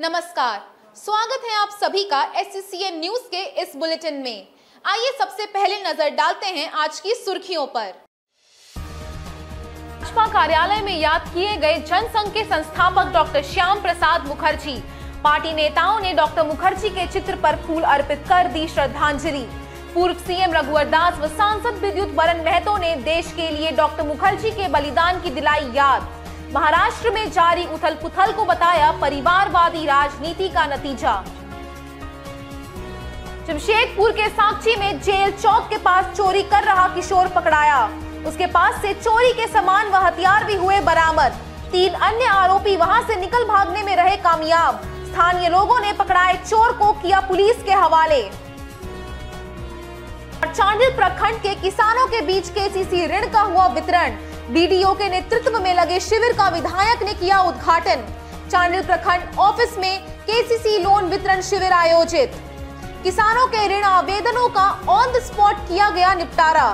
नमस्कार, स्वागत है आप सभी का SCCN न्यूज के इस बुलेटिन में। आइए सबसे पहले नजर डालते हैं आज की सुर्खियों पर। भाजपा कार्यालय में याद किए गए जनसंघ के संस्थापक डॉक्टर श्याम प्रसाद मुखर्जी। पार्टी नेताओं ने डॉक्टर मुखर्जी के चित्र पर फूल अर्पित कर दी श्रद्धांजलि। पूर्व सीएम रघुवर दास व सांसद विद्युत बरन महतो ने देश के लिए डॉक्टर मुखर्जी के बलिदान की दिलाई याद। महाराष्ट्र में जारी उथल पुथल को बताया परिवारवादी राजनीति का नतीजा। जमशेदपुर के साक्षी में जेल चौक के पास चोरी कर रहा किशोर पकड़ाया। उसके पास से चोरी के सामान व हथियार भी हुए बरामद। 3 अन्य आरोपी वहां से निकल भागने में रहे कामयाब। स्थानीय लोगों ने पकड़ाए चोर को किया पुलिस के हवाले। चांडिल प्रखंड के किसानों के बीच KCC ऋण का हुआ वितरण। BDO के नेतृत्व में लगे शिविर का विधायक ने किया उद्घाटन। चांडिल प्रखंड ऑफिस में KCC लोन वितरण शिविर आयोजित। किसानों के ऋण आवेदनों का ऑन द स्पॉट किया गया निपटारा।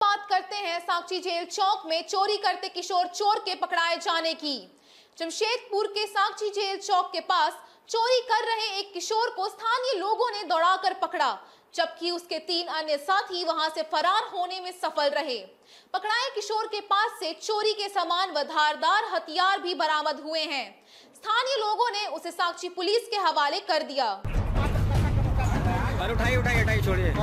बात करते हैं साक्षी जेल चौक में चोरी करते किशोर चोर के पकड़ाए जाने की। जमशेदपुर के साक्षी जेल चौक के पास चोरी कर रहे एक किशोर को स्थानीय लोगों ने दौड़ाकर पकड़ा, जबकि उसके 3 अन्य साथी वहां से फरार होने में सफल रहे। पकड़ाए किशोर के पास से चोरी के सामान व धारदार हथियार भी बरामद हुए हैं। स्थानीय लोगों ने उसे साक्षी पुलिस के हवाले कर दिया। उठाइए छोड़िए।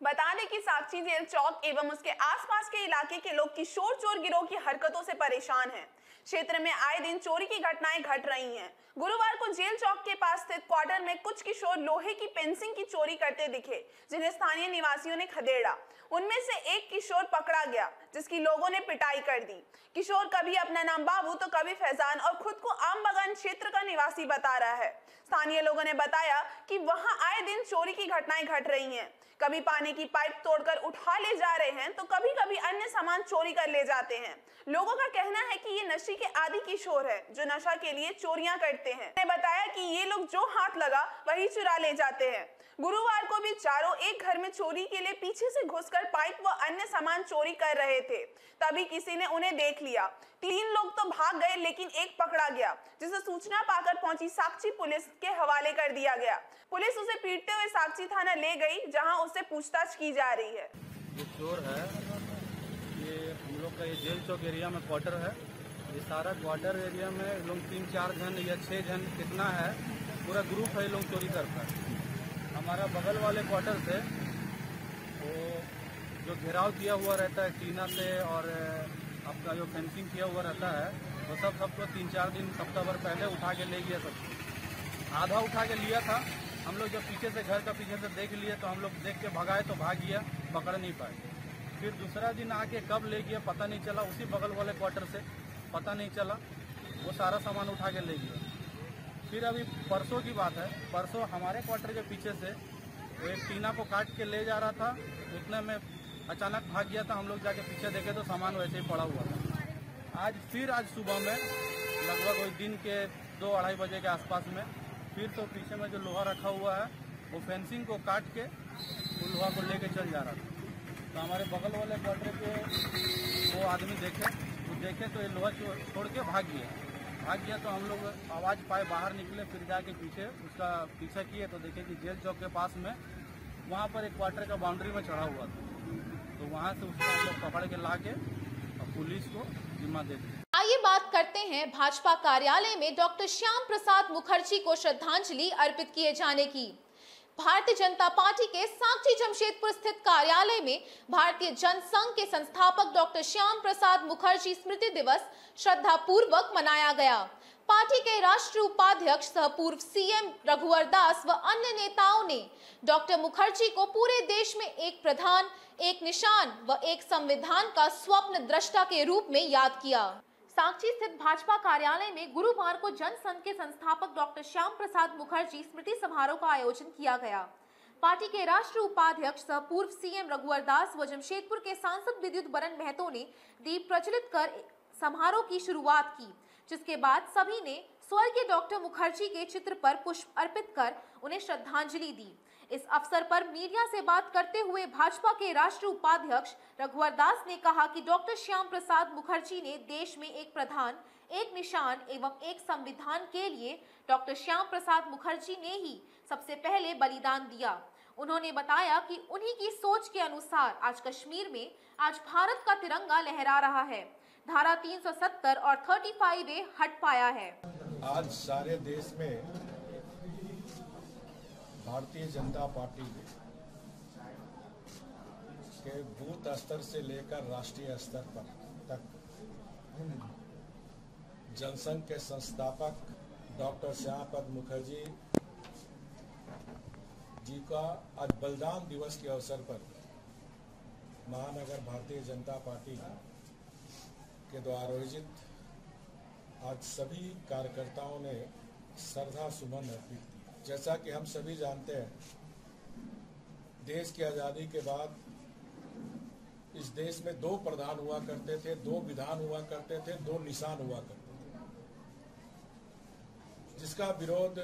बता दें कि साक्षी जेल चौक एवं उसके आसपास के इलाके के लोग किशोर चोर गिरोह की हरकतों से परेशान हैं। क्षेत्र में आए दिन चोरी की घटनाएं घट रही हैं। गुरुवार को जेल चौक के पास स्थित क्वार्टर में कुछ किशोर लोहे की फेंसिंग की चोरी करते दिखे, जिन्हें स्थानीय निवासियों ने खदेड़ा। उनमें से एक किशोर पकड़ा गया, जिसकी लोगों ने पिटाई कर दी। किशोर कभी अपना नाम बाबू तो कभी फैजान और खुद को आम बागान क्षेत्र का निवासी बता रहा है। स्थानीय लोगों ने बताया कि वहां आए दिन चोरी की घटनाएं घट रही हैं। कभी पानी की पाइप तोड़कर उठा ले जा रहे हैं तो कभी कभी अन्य सामान चोरी कर ले जाते हैं। लोगों का कहना है कि ये नशे के आदी किशोर है जो नशा के लिए चोरियां करते हैं। उन्होंने बताया कि ये लोग जो हाथ लगा वही चुरा ले जाते हैं। गुरुवार को भी चारों एक घर में चोरी के लिए पीछे से घुसकर पाइप व अन्य सामान चोरी कर रहे थे। तभी किसी ने उन्हें देख लिया। 3 लोग तो भाग गए, लेकिन एक पकड़ा गया, जिसे सूचना पाकर पहुंची साक्षी पुलिस के हवाले कर दिया गया। पुलिस उसे पीटते हुए साक्षी थाना ले गई, जहां उससे पूछताछ की जा रही है। ये चोर है, ये हम लोग का ये जेल चौक एरिया में क्वार्टर है। ये सारा क्वार्टर एरिया में लोग 3-4 जन या 6 जन कितना है, पूरा ग्रुप है, लोग चोरी करता है। हमारा बगल वाले क्वार्टर से वो जो घेराव किया हुआ रहता है टीना से और आपका जो फेंसिंग किया हुआ रहता है, वो सबको 3-4 दिन हफ्ता भर पहले उठा के ले गया। सबको आधा उठा के लिया था। हम लोग जब पीछे से घर का पीछे से देख लिए तो हम लोग देख के भगाए तो भाग गया, पकड़ नहीं पाए। फिर दूसरा दिन आके कब ले गया पता नहीं चला, उसी बगल वाले क्वार्टर से पता नहीं चला, वो सारा सामान उठा के ले गया। फिर अभी परसों की बात है, परसों हमारे क्वार्टर के पीछे से वो एक टीना को काट के ले जा रहा था, उतने में अचानक भाग गया था। हम लोग जाके पीछे देखे तो सामान वैसे ही पड़ा हुआ था। आज सुबह में लगभग दिन के 2-2:30 बजे के आसपास में फिर तो पीछे में जो लोहा रखा हुआ है वो फेंसिंग को काट के वो लोहा को लेके चल जा रहा था। तो हमारे बगल वाले क्वार्टर के वो आदमी देखे तो ये लोहा छोड़ के भाग गया। तो हम लोग आवाज़ पाए, बाहर निकले, फिर जाके पीछे उसका पीछा किए तो देखे कि जेल चौक के पास में वहाँ पर एक क्वार्टर का बाउंड्री में चढ़ा हुआ था। तो वहाँ से उसको हम लोग पकड़ के ला के पुलिस को जिम्मा दे दिया। आइए बात करते हैं भाजपा कार्यालय में डॉक्टर श्याम प्रसाद मुखर्जी को श्रद्धांजलि अर्पित किए जाने की। भारतीय जनता पार्टी के साक्षी जमशेदपुर स्थित कार्यालय में भारतीय जनसंघ के संस्थापक डॉक्टर श्याम प्रसाद मुखर्जी स्मृति दिवस श्रद्धा पूर्वक मनाया गया। पार्टी के राष्ट्रीय उपाध्यक्ष सह पूर्व सीएम रघुवर दास व अन्य नेताओं ने डॉक्टर मुखर्जी को पूरे देश में एक प्रधान, एक निशान व एक संविधान का स्वप्न दृष्टा के रूप में याद किया। साक्षी स्थित भाजपा कार्यालय में गुरुवार को जनसंघ के संस्थापक डॉक्टर श्याम प्रसाद मुखर्जी स्मृति समारोह का आयोजन किया गया। पार्टी के राष्ट्रीय उपाध्यक्ष सह पूर्व सीएम रघुवर दास व जमशेदपुर के सांसद विद्युत बरन महतो ने दीप प्रज्वलित कर समारोह की शुरुआत की, जिसके बाद सभी ने स्वर्गीय डॉक्टर मुखर्जी के चित्र पर पुष्प अर्पित कर उन्हें श्रद्धांजलि दी। इस अवसर पर मीडिया से बात करते हुए भाजपा के राष्ट्रीय उपाध्यक्ष रघुवर दास ने कहा कि डॉक्टर श्याम प्रसाद मुखर्जी ने देश में एक प्रधान, एक निशान एवं एक संविधान के लिए डॉक्टर श्याम प्रसाद मुखर्जी ने ही सबसे पहले बलिदान दिया। उन्होंने बताया कि उन्हीं की सोच के अनुसार आज कश्मीर में आज भारत का तिरंगा लहरा रहा है। धारा 370 और 35A हट पाया है। आज सारे देश में भारतीय जनता पार्टी के बूथ स्तर से लेकर राष्ट्रीय स्तर पर तक जनसंघ के संस्थापक डॉक्टर श्याम प्रसाद मुखर्जी जी का आज बलिदान दिवस के अवसर पर महानगर भारतीय जनता पार्टी के द्वारा आयोजित आज सभी कार्यकर्ताओं ने श्रद्धा सुमन अर्पित की। जैसा कि हम सभी जानते हैं, देश की आज़ादी के बाद इस देश में 2 प्रधान हुआ करते थे, 2 विधान हुआ करते थे, 2 निशान हुआ करते थे, जिसका विरोध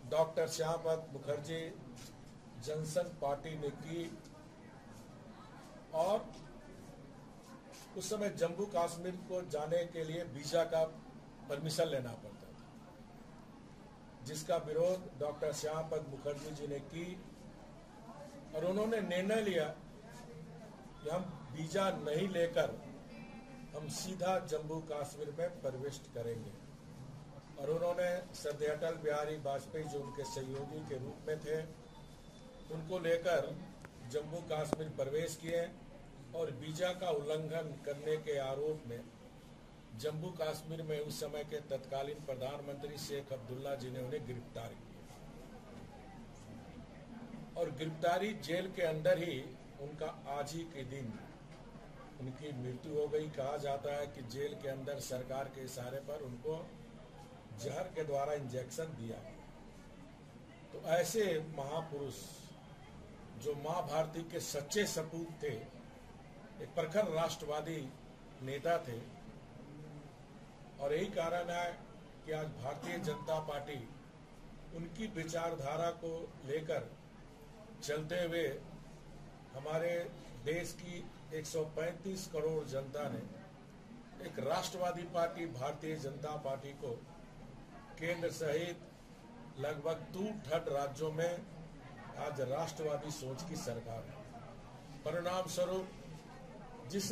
डॉक्टर श्याम प्रसाद मुखर्जी जनसंघ पार्टी ने की और उस समय जम्मू कश्मीर को जाने के लिए वीजा का परमिशन लेना पड़ता था, जिसका विरोध डॉक्टर श्याम प्रसाद मुखर्जी जी ने की और उन्होंने निर्णय लिया कि हम वीजा नहीं लेकर हम सीधा जम्मू कश्मीर में प्रवेश करेंगे। और उन्होंने श्रद्धेय अटल बिहारी वाजपेयी जो उनके सहयोगी के रूप में थे, उनको लेकर जम्मू कश्मीर प्रवेश किए और वीजा का उल्लंघन करने के आरोप में जम्मू कश्मीर में उस समय के तत्कालीन प्रधानमंत्री शेख अब्दुल्ला जी ने उन्हें गिरफ्तार किया और गिरफ्तारी जेल के अंदर ही उनका आज ही के दिन उनकी मृत्यु हो गई। कहा जाता है कि जेल के अंदर सरकार के इशारे पर उनको जहर के द्वारा इंजेक्शन दिया। तो ऐसे महापुरुष जो मां भारती के सच्चे सपूत थे, एक प्रखर राष्ट्रवादी नेता थे और यही कारण है कि आज भारतीय जनता पार्टी उनकी विचारधारा को लेकर चलते हुए हमारे देश की 135 करोड़ जनता ने एक राष्ट्रवादी पार्टी भारतीय जनता पार्टी को केंद्र सहित लगभग 2/3 राज्यों में आज राष्ट्रवादी सोच की सरकार है। परिणाम स्वरूप जिस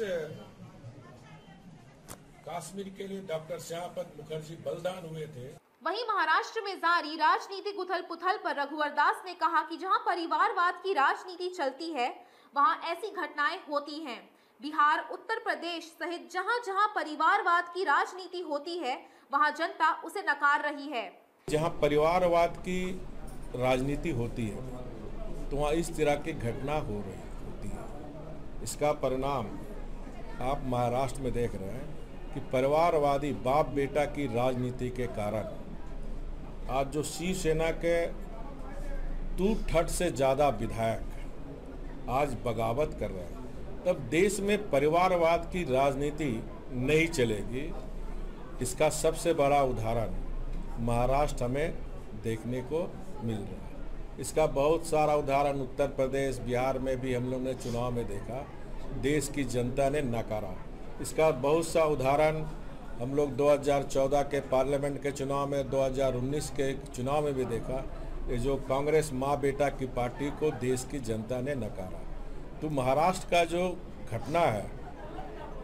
कश्मीर के लिए डॉक्टर श्याम प्रसाद मुखर्जी बलिदान हुए थे, वहीं महाराष्ट्र में जारी राजनीतिक उथल-पुथल पर रघुवर दास ने कहा कि जहां परिवारवाद की राजनीति चलती है वहां ऐसी घटनाएं होती हैं। बिहार, उत्तर प्रदेश सहित जहां-जहां परिवारवाद की राजनीति होती है वहां जनता उसे नकार रही है। जहां परिवारवाद की राजनीति होती है तो वहाँ इस तरह की घटना होती है। इसका परिणाम आप महाराष्ट्र में देख रहे हैं कि परिवारवादी बाप बेटा की राजनीति के कारण आज जो शिवसेना के 2/3 से ज़्यादा विधायक आज बगावत कर रहे हैं, तब देश में परिवारवाद की राजनीति नहीं चलेगी। इसका सबसे बड़ा उदाहरण महाराष्ट्र हमें देखने को मिल रहा है। इसका बहुत सारा उदाहरण उत्तर प्रदेश, बिहार में भी हम लोग ने चुनाव में देखा, देश की जनता ने नकारा। इसका बहुत सा उदाहरण हम लोग 2014 के पार्लियामेंट के चुनाव में, 2019 के चुनाव में भी देखा। ये जो कांग्रेस माँ बेटा की पार्टी को देश की जनता ने नकारा। तो महाराष्ट्र का जो घटना है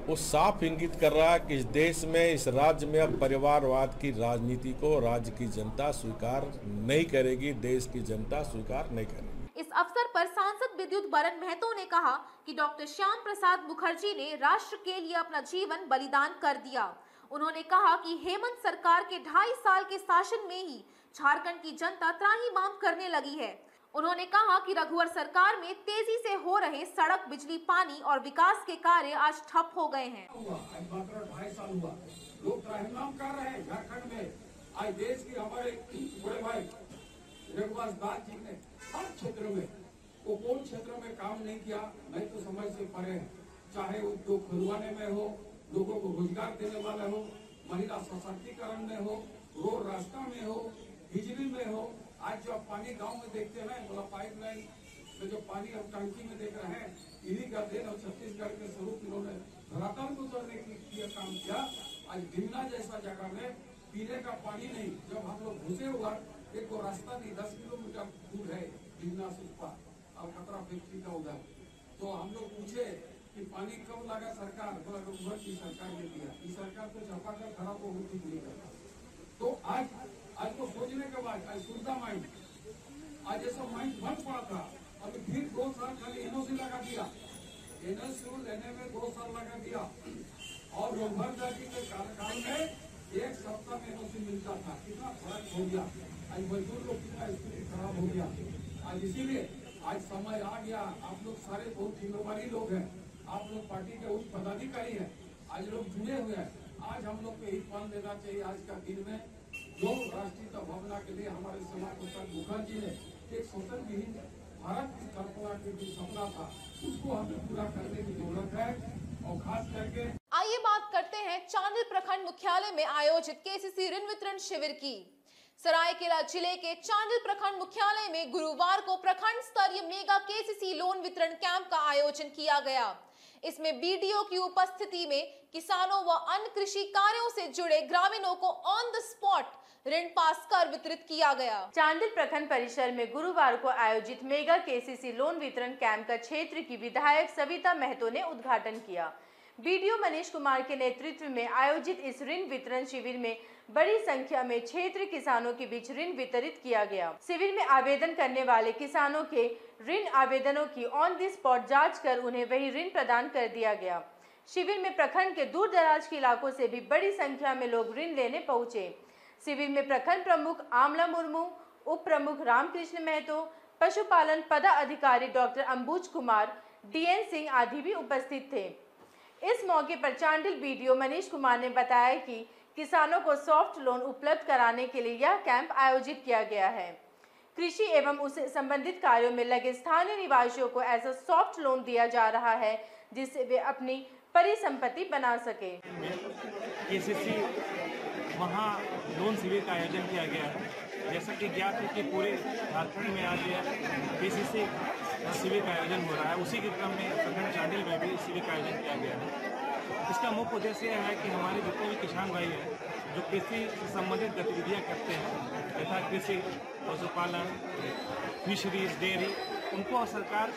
वो साफ इंगित कर रहा है कि इस देश में, इस राज्य में अब परिवारवाद की राजनीति को राज्य की जनता स्वीकार नहीं करेगी, देश की जनता स्वीकार नहीं करेगी। इस अवसर पर सांसद विद्युत बरन महतो ने कहा कि डॉक्टर श्याम प्रसाद मुखर्जी ने राष्ट्र के लिए अपना जीवन बलिदान कर दिया। उन्होंने कहा कि हेमंत सरकार के 2.5 साल के शासन में ही झारखंड की जनता त्राहिमाम करने लगी है। उन्होंने कहा कि रघुवर सरकार में तेजी से हो रहे सड़क, बिजली, पानी और विकास के कार्य आज ठप हो गए हैं। मात्र 2.5 साल हुआ, लोग त्राहिमाम कर रहे हैं झारखंड में। आज देश की हमारे बड़े भाई स्वर्गवास दास जी ने हर क्षेत्र में, वो कौन क्षेत्र में काम नहीं किया, मैं तो समझ से परे है। चाहे उद्योग खुलवाने में हो, लोगों को रोजगार देने वाला हो, महिला सशक्तिकरण में हो, रोड रास्ता में हो, बिजली में हो। आज जो आप पानी गांव में देखते हैं, बोला पाइपलाइन में जो पानी अब टंकी में देख रहे हैं, इन्हीं का देन और छत्तीसगढ़ के स्वरूप इन्होंने धरातल को उतरने के लिए काम किया। आज भिमना जैसा जगह में पीने का पानी नहीं, जब हम लोग घुसे हुआ एक वो रास्ता नहीं, 10 किलोमीटर दूर है भिमना से ऊपर और खतरा फैक्ट्री का उधर। तो हम लोग पूछे कि पानी कब लगा सरकार, बोला रघुवर की सरकार ने दिया। इस सरकार को चापाकल खराब हो गई नहीं करता। तो आज को सोचने के बाद आज सुविधा माइंड, आज ये सब माइंड बंद पड़ा था, अभी फिर 2 साल खाली एनओसी लगा दिया। एनओसी लेने में 2 साल लगा दिया और रघुवर जाति के कार्यकाल में 1 सप्ताह में एनओसी मिलता था। कितना फर्क हो गया, आज मजदूर लोग कितना स्थिति खराब हो गया। आज इसीलिए आज समय आ गया, आप लोग सारे बहुत जिम्मेवारी लोग हैं, आप लोग पार्टी के उच्च पदाधिकारी हैं, आज लोग जुड़े हुए हैं। आज हम लोग को यही फल देना चाहिए। आज का दिन में जो राष्ट्रीय भावना के लिए हमारे श्यामा प्रसाद मुखर्जी ने एक शोषण विहीन भारत की कल्पना के जो सपना था, उसको हमें पूरा करने की जरूरत है। और खास करके आइए बात करते हैं चांडिल प्रखंड मुख्यालय में आयोजित केसीसी ऋण वितरण शिविर की। सरायकेला जिले के चांडिल प्रखंड मुख्यालय में गुरुवार को प्रखंड स्तरीय मेगा केसीसी लोन वितरण कैंप का आयोजन किया गया। इसमें बीडीओ की उपस्थिति में किसानों व अन्य कृषि कार्यों से जुड़े ग्रामीणों को ऑन द स्पॉट ऋण पास कर वितरित किया गया। चांडिल प्रखंड परिसर में गुरुवार को आयोजित मेगा केसीसी लोन वितरण कैंप का क्षेत्र की विधायक सविता महतो ने उद्घाटन किया। बीडीओ मनीष कुमार के नेतृत्व में आयोजित इस ऋण वितरण शिविर में बड़ी संख्या में क्षेत्र किसानों के बीच ऋण वितरित किया गया। शिविर में आवेदन करने वाले किसानों के ऋण आवेदनों की ऑन द स्पॉट जांच कर उन्हें वही ऋण प्रदान कर दिया गया। शिविर में प्रखंड के दूर दराज के इलाकों से भी बड़ी संख्या में लोग ऋण लेने पहुंचे। शिविर में प्रखंड प्रमुख आमला मुर्मू, उप प्रमुख रामकृष्ण महतो, पशुपालन पदाधिकारी डॉक्टर अंबुज कुमार, डीएन सिंह आदि भी उपस्थित थे। इस मौके पर चांडिल बीडीओ मनीष कुमार ने बताया कि किसानों को सॉफ्ट लोन उपलब्ध कराने के लिए यह कैंप आयोजित किया गया है। कृषि एवं उससे संबंधित कार्यों में लगे स्थानीय निवासियों को ऐसा सॉफ्ट लोन दिया जा रहा है जिससे वे अपनी परिसंपत्ति बना सके। केसीसी वहाँ लोन शिविर का आयोजन किया गया है। जैसा कि ज्ञात है कि पूरे झारखंड में आज केसीसी शिविर का आयोजन हो रहा है, उसी के क्रम में प्रखंड चांडिल में भी शिविर का आयोजन किया गया है। इसका मुख्य उद्देश्य यह है कि हमारे जितने भी किसान भाई हैं जो कृषि से संबंधित गतिविधियां करते हैं, यथा कृषि, पशुपालन, फिशरीज, डेयरी, उनको सरकार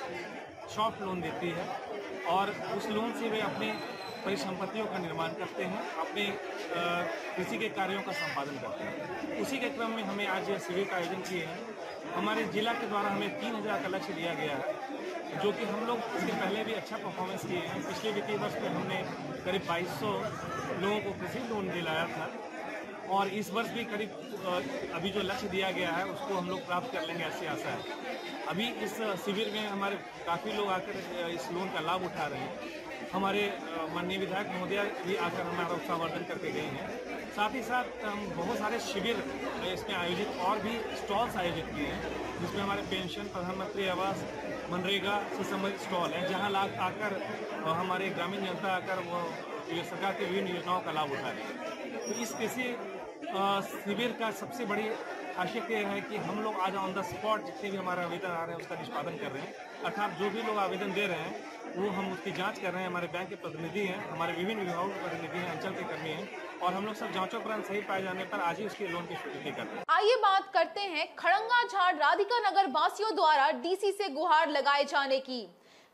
सॉफ्ट लोन देती है और उस लोन से वे अपनी परिसंपत्तियों का निर्माण करते हैं, अपने कृषि के कार्यों का संपादन करते हैं। उसी के क्रम में हमें आज यह शिविर का आयोजन किए हैं। हमारे जिला के द्वारा हमें 3000 का लक्ष्य दिया गया है, जो कि हम लोग इसके पहले भी अच्छा परफॉर्मेंस किए हैं। पिछले वित्तीय वर्ष में हमने करीब 2200 लोगों को कृषि लोन दिलाया था और इस वर्ष भी करीब अभी जो लक्ष्य दिया गया है उसको हम लोग प्राप्त कर लेंगे, ऐसी आशा है। अभी इस शिविर में हमारे काफ़ी लोग आकर इस लोन का लाभ उठा रहे हैं। हमारे माननीय विधायक महोदय भी आकर हमारा उत्साहवर्धन करके गए हैं। साथ ही साथ हम बहुत सारे शिविर इसमें आयोजित और भी स्टॉल्स आयोजित किए हैं, जिसमें हमारे पेंशन, प्रधानमंत्री आवास, मनरेगा से संबंधित स्टॉल हैं, जहां लोग आकर हमारे ग्रामीण जनता आकर वो सरकार की विभिन्न योजनाओं का लाभ उठा रहे हैं। तो इस कृषि शिविर का सबसे बड़ी खासियत यह है कि हम लोग आज ऑन द स्पॉट जितने भी हमारे आवेदन आ रहे हैं उसका निष्पादन कर रहे हैं, अर्थात जो भी लोग आवेदन दे रहे हैं वो हम उसकी जांच कर रहे हैं। हमारे बैंक के प्रतिनिधि हैं, हमारे विभिन्न विभागों के प्रतिनिधि हैं, अंचल के कर्मी हैं और हम लोग सब जांचोपरांत सही पाए जाने पर आज ही उसके लोन की स्वीकृति करते हैं। आइए बात करते हैं खड़ंगा झाड़ राधिका नगर वासियों द्वारा डीसी से गुहार लगाए जाने की।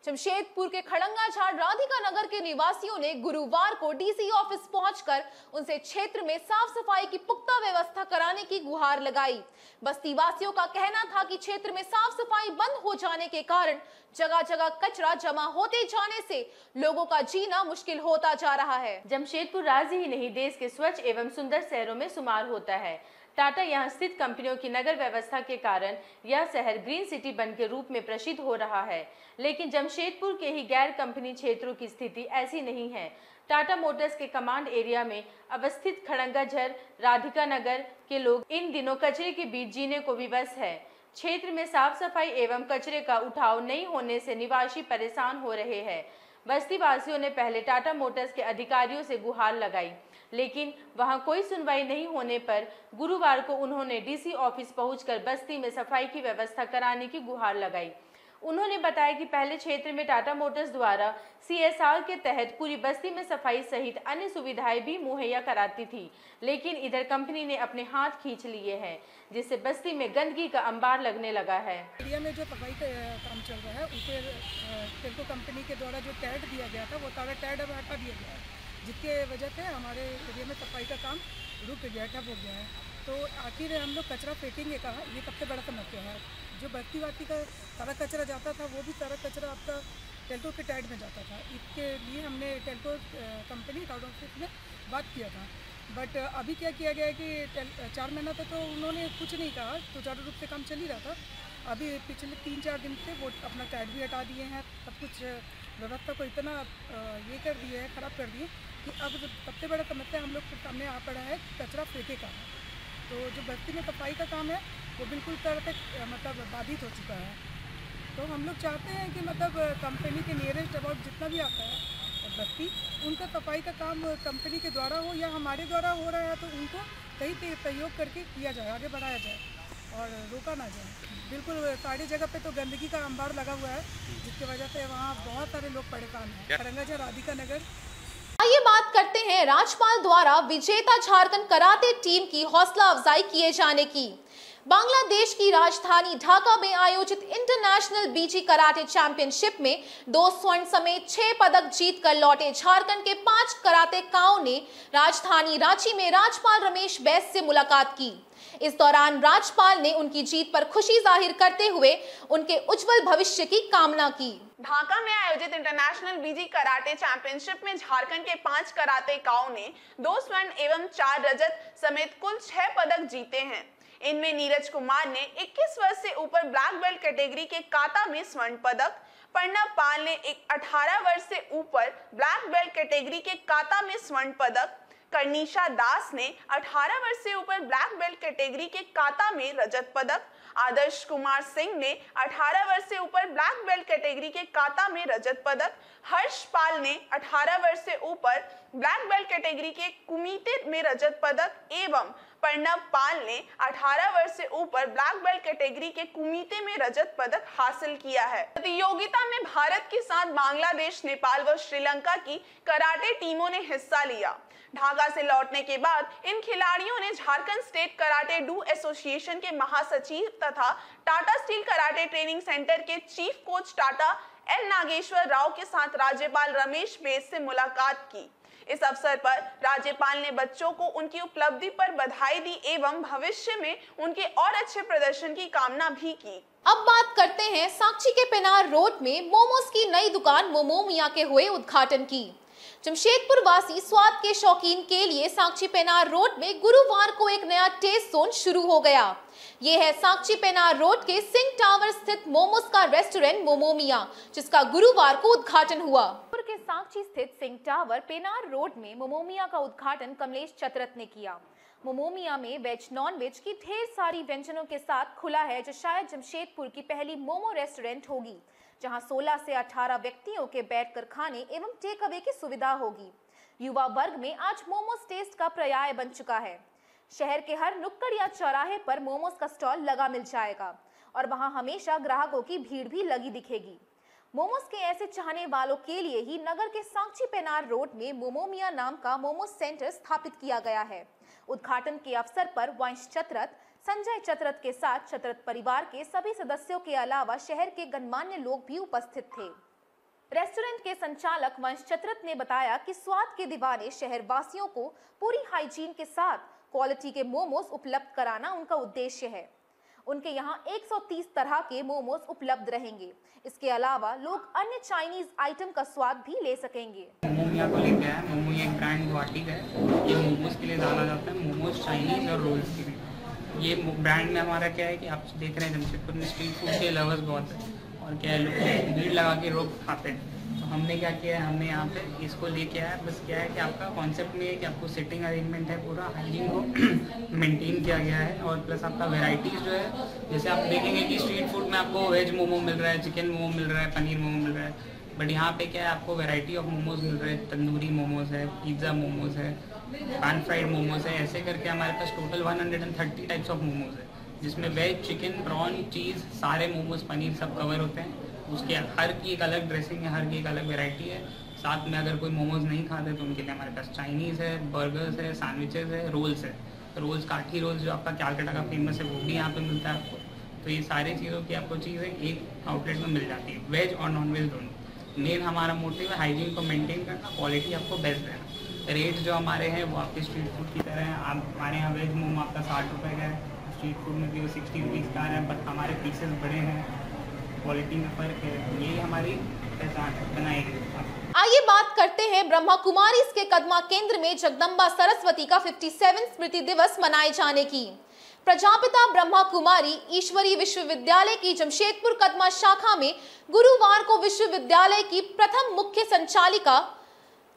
जमशेदपुर के खड़ंगा झाड़ राधिका नगर के निवासियों ने गुरुवार को डीसी ऑफिस पहुंचकर उनसे क्षेत्र में साफ सफाई की पुख्ता व्यवस्था कराने की गुहार लगाई। बस्ती वासियों का कहना था कि क्षेत्र में साफ सफाई बंद हो जाने के कारण जगह जगह कचरा जमा होते जाने से लोगों का जीना मुश्किल होता जा रहा है। जमशेदपुर राज्य ही नहीं देश के स्वच्छ एवं सुंदर शहरों में शुमार होता है। टाटा यहाँ स्थित कंपनियों की नगर व्यवस्था के कारण यह शहर ग्रीन सिटी बन के रूप में प्रसिद्ध हो रहा है, लेकिन जमशेदपुर के ही गैर कंपनी क्षेत्रों की स्थिति ऐसी नहीं है। टाटा मोटर्स के कमांड एरिया में अवस्थित खड़ंगा झर राधिका नगर के लोग इन दिनों कचरे के बीच जीने को विवश है। क्षेत्र में साफ सफाई एवं कचरे का उठाव नहीं होने से निवासी परेशान हो रहे हैं। बस्ती वासियों ने पहले टाटा मोटर्स के अधिकारियों से गुहार लगाई, लेकिन वहां कोई सुनवाई नहीं होने पर गुरुवार को उन्होंने डीसी ऑफिस पहुंचकर बस्ती में सफाई की व्यवस्था कराने की गुहार लगाई। उन्होंने बताया कि पहले क्षेत्र में टाटा मोटर्स द्वारा CSR के तहत पूरी बस्ती में सफाई सहित अन्य सुविधाएं भी मुहैया कराती थी, लेकिन इधर कंपनी ने अपने हाथ खींच लिए हैं, जिससे बस्ती में गंदगी का अंबार लगने लगा है। एरिया में जो सफाई का काम चल रहा है उसे टेल्को कंपनी के द्वारा जो टैड दिया गया था वो सारा टैड अब हटा दिया गया है, जिसके वजह से हमारे एरिया में सफाई का काम रुक गया, ठप हो गया है। तो आखिर हम लोग कचरा फेंकेंगे कहाँ, ये सबसे बड़ा समस्या है। जो बस्ती वासी का सारा कचरा जाता था वो भी सारा कचरा आपका टेल्को के टैड में जाता था। इसके लिए हमने टेल्को कंपनी टाउनशिप में बात किया था, बट अभी क्या किया गया है कि 4 महीना तक तो उन्होंने कुछ नहीं कहा, सुचारू रूप से काम चल ही रहा था। अभी पिछले 3-4 दिन से वो अपना टैड भी हटा दिए हैं, सब कुछ व्यवस्था को इतना ये कर दिए है, ख़राब कर दिए कि अब सबसे बड़ा समस्या हम लोग के सामने आ पड़ा है कचरा फेंके का। तो जो बस्ती में सफाई का काम है वो बिल्कुल तरह से मतलब बाधित हो चुका है। तो हम लोग चाहते हैं कि मतलब कंपनी के नियरेस्ट अबाउट जितना भी आता है बस्ती, उनका सफाई का काम कंपनी के द्वारा हो या हमारे द्वारा हो रहा है तो उनको सही सहयोग करके किया जाए, आगे बढ़ाया जाए और रोका ना जाए। बिल्कुल सारी जगह पे तो गंदगी का अंबार लगा हुआ है, जिसकी वजह से वहाँ बहुत सारे लोग परेशान हैं। रंगाजा राधिका नगर। आइए बात करते हैं राज्यपाल द्वारा विजेता झारखंड कराटे टीम की हौसला अफजाई किए जाने की। बांग्लादेश की राजधानी ढाका में आयोजित इंटरनेशनल बीजी कराटे चैंपियनशिप में 2 स्वर्ण समेत 6 पदक जीतकर लौटे झारखंड के 5 कराटेकाओं ने राजधानी रांची में राज्यपाल रमेश बैस से मुलाकात की। इस दौरान राज्यपाल ने उनकी जीत पर खुशी जाहिर करते हुए उनके उज्जवल भविष्य की कामना की। ढाका में आयोजित इंटरनेशनल बीजी कराटे चैंपियनशिप में झारखंड के 5 कराटेकाओं ने 2 स्वर्ण एवं 4 रजत समेत कुल 6 पदक जीते हैं। इनमें नीरज कुमार ने 21 वर्ष से ऊपर ब्लैक बेल्ट कैटेगरी के काता में स्वर्ण पदक, प्रणव पाल ने 18 वर्ष से ऊपर ब्लैक बेल्ट कैटेगरी के काता में स्वर्ण पदक, कर्निशा दास ने 18 वर्ष से ऊपर ब्लैक बेल्ट कैटेगरी के काता में रजत पदक, आदर्श कुमार सिंह ने 18 वर्ष से ऊपर ब्लैक बेल्ट कैटेगरी के काता में रजत पदक, हर्ष पाल ने 18 वर्ष से ऊपर ब्लैक बेल्ट कैटेगरी के कुमीते में रजत पदक एवं प्रणव पाल ने 18 वर्ष से ऊपर ब्लैक बेल्ट कैटेगरी के कुमीते में रजत पदक हासिल किया है। प्रतियोगिता में भारत के साथ बांग्लादेश, नेपाल व श्रीलंका की कराटे टीमों ने हिस्सा लिया। ढाका से लौटने के बाद इन खिलाड़ियों ने Jharkhand state karate do association के महासचिव तथा Tata steel karate training centre के chief coach Tata L Nageshwar Rao के साथ राज्यपाल रमेश बैस से मुलाकात की। इस अवसर पर राज्यपाल ने बच्चों को उनकी उपलब्धि पर बधाई दी एवं भविष्य में उनके और अच्छे प्रदर्शन की कामना भी की। अब बात करते हैं साक्षी के पेनार रोड में मोमोज की नई दुकान मोमो मिया के हुए उद्घाटन की। जमशेदपुर वासी स्वाद के शौकीन के लिए साक्षी पेनार रोड में गुरुवार को एक नया टेस्ट जोन शुरू हो गया। ये है साक्षी पेनार रोड के सिंह टावर स्थित मोमोज का रेस्टोरेंट मोमो मिया, जिसका गुरुवार को उद्घाटन हुआ। के साक्षी स्थित सिंह टावर पेनार रोड में मोमो मिया का उद्घाटन कमलेश चतरथ ने किया। मोमो मिया में वेज नॉन वेज की ढेर सारी व्यंजनों के साथ खुला है, जो शायद जमशेदपुर की पहली मोमो रेस्टोरेंट होगी, जहां 16 से 18 व्यक्तियों के बैठकर खाने एवं टेक अवे की सुविधा होगी। युवा वर्ग में आज मोमोज टेस्ट का पर्याय बन चुका है। शहर के हर नुक्कड़ या चौराहे पर मोमोज का स्टॉल लगा मिल जाएगा और वहां हमेशा ग्राहकों की भीड़ भी लगी दिखेगी। मोमोज के ऐसे चाहने वालों के लिए ही नगर के साक्षी पेनार रोड में मोमो मिया नाम का मोमोज सेंटर स्थापित किया गया है। उद्घाटन के अवसर पर वंश चतरथ, संजय चतरथ के साथ चतरथ परिवार के सभी सदस्यों के अलावा शहर के गणमान्य लोग भी उपस्थित थे। रेस्टोरेंट के संचालक वंश चतरथ ने बताया कि स्वाद के दीवाने शहर वासियों को पूरी हाइजीन के साथ क्वालिटी के मोमोज उपलब्ध कराना उनका उद्देश्य है। उनके यहाँ 130 तरह के मोमोज उपलब्ध रहेंगे। इसके अलावा लोग अन्य चाइनीज आइटम का स्वाद भी ले सकेंगे। मोमो मिया को लेके आया। मोमो एक ब्रांड गुवाहाटी का है। ये मोमोज के लिए जाना जाता है, मोमोज चाइनीज और रोल्स के लिए। ये ब्रांड में हमारा क्या है कि आप देख रहे हैं जमशेदपुर में स्ट्रीट फूड के लवर्स बहुत है और क्या है, लोग भीड़ लगा के रोक खाते हैं। हमने क्या किया है, हमने यहाँ पे इसको लेके आया, बस क्या है कि आपका कॉन्सेप्ट में है कि आपको सिटिंग अरेंजमेंट है, पूरा हाइजीन को मेंटेन किया गया है, और प्लस आपका वेराइटीज़ जो है, जैसे आप देखेंगे कि स्ट्रीट फूड में आपको वेज मोमो मिल रहा है, चिकन मोमो मिल रहा है, पनीर मोमो मिल रहा है, बट यहाँ पे क्या है, आपको वेराइटी ऑफ मोमोज मिल रहे हैं, तंदूरी मोमोज है, पिज़्ज़ा मोमोज है, पैन फ्राइड मोमोज है, ऐसे करके हमारे पास टोटल 130 टाइप्स ऑफ मोमोज है, जिसमें वेज, चिकन, प्रॉन, चीज़, सारे मोमोज, पनीर सब कवर होते हैं। उसके हर की एक अलग ड्रेसिंग है, हर की एक अलग वेराइटी है। साथ में अगर कोई मोमोज नहीं खाते तो उनके लिए हमारे पास चाइनीज़ है, बर्गर्स है, सैंडविचेज़ है, रोल्स है। रोल्स, काठी रोल्स जो आपका कैलकाटा का फेमस है, वो भी यहाँ पे मिलता है आपको। तो ये सारी चीज़ों की आपको चीज़ें एक आउटलेट में मिल जाती है, वेज और नॉन वेज दोनों। मेन हमारा मोटिव है हाइजीन को मेंटेन करना, क्वालिटी आपको बेस्ट देना। रेट जो हमारे हैं वो आपके स्ट्रीट फूड की तरह है। आप हमारे यहाँ वेज मोमो आपका 60 रुपये का है, स्ट्रीट फूड में भी वो 60 रुपीज़ का है, बट हमारे पीसेस बड़े हैं, क्वालिटी में फ़र्क है। यही हमारी पहचान बनाएगी। आइए बात करते हैं ब्रह्मा कुमारी के कदमा केंद्र में जगदम्बा सरस्वती का 57 स्मृति दिवस मनाए जाने की। प्रजापिता ब्रह्मा कुमारी ईश्वरी विश्वविद्यालय की जमशेदपुर कदमा शाखा में गुरुवार को विश्वविद्यालय की प्रथम मुख्य संचालिका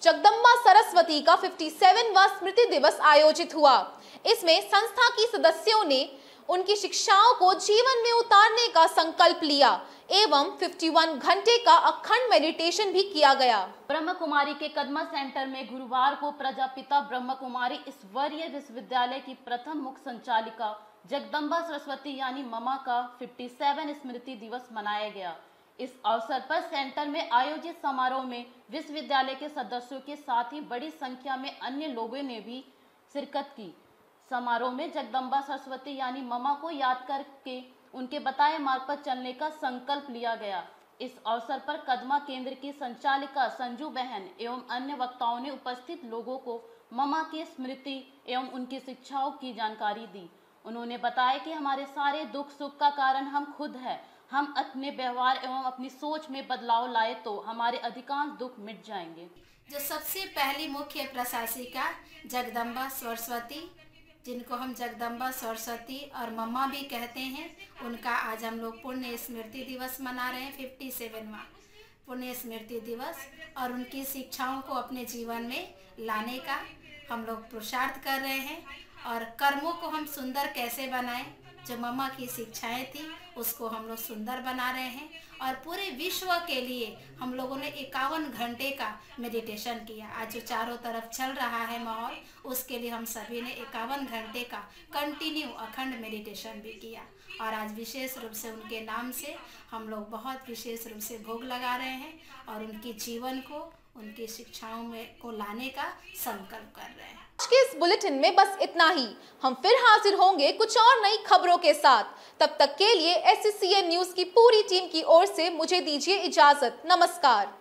जगदम्बा सरस्वती का 57वां स्मृति दिवस आयोजित हुआ। इसमें संस्था की सदस्यों ने उनकी शिक्षाओं को जीवन में उतारने का संकल्प लिया एवं 51 घंटे का अखंड मेडिटेशन भी किया गया। ब्रह्म कुमारी के कदमा सेंटर में गुरुवार को प्रजापिता ब्रह्म कुमारी ईश्वरीय विश्वविद्यालय की प्रथम मुख्य संचालिका जगदम्बा सरस्वती यानी ममा का 57 स्मृति दिवस मनाया गया। इस अवसर पर सेंटर में आयोजित समारोह में विश्वविद्यालय के सदस्यों के साथ ही बड़ी संख्या में अन्य लोगों ने भी शिरकत की। समारोह में जगदम्बा सरस्वती यानी ममा को याद करके उनके बताए मार्ग पर चलने का संकल्प लिया गया। इस अवसर पर कदमा केंद्र की संचालिका संजू बहन एवं अन्य वक्ताओं ने उपस्थित लोगों को ममा की स्मृति एवं उनकी शिक्षाओं की जानकारी दी। उन्होंने बताया कि हमारे सारे दुख सुख का कारण हम खुद हैं। हम अपने व्यवहार एवं अपनी सोच में बदलाव लाए तो हमारे अधिकांश दुख मिट जाएंगे। जो सबसे पहली मुख्य प्रशासिका जगदम्बा सरस्वती, जिनको हम जगदम्बा सरस्वती और मम्मा भी कहते हैं, उनका आज हम लोग पुण्य स्मृति दिवस मना रहे हैं, 57वां पुण्य स्मृति दिवस। और उनकी शिक्षाओं को अपने जीवन में लाने का हम लोग पुरुषार्थ कर रहे हैं और कर्मों को हम सुंदर कैसे बनाएं, जो मम्मा की शिक्षाएं थी उसको हम लोग सुंदर बना रहे हैं। और पूरे विश्व के लिए हम लोगों ने 51 घंटे का मेडिटेशन किया। आज जो चारों तरफ चल रहा है माहौल, उसके लिए हम सभी ने 51 घंटे का कंटिन्यू अखंड मेडिटेशन भी किया। और आज विशेष रूप से उनके नाम से हम लोग बहुत विशेष रूप से भोग लगा रहे हैं और उनके जीवन को, उनकी शिक्षाओं में को लाने का संकल्प कर रहे हैं। आज के इस बुलेटिन में बस इतना ही। हम फिर हाजिर होंगे कुछ और नई खबरों के साथ। तब तक के लिए SCCN न्यूज की पूरी टीम की ओर से मुझे दीजिए इजाजत। नमस्कार।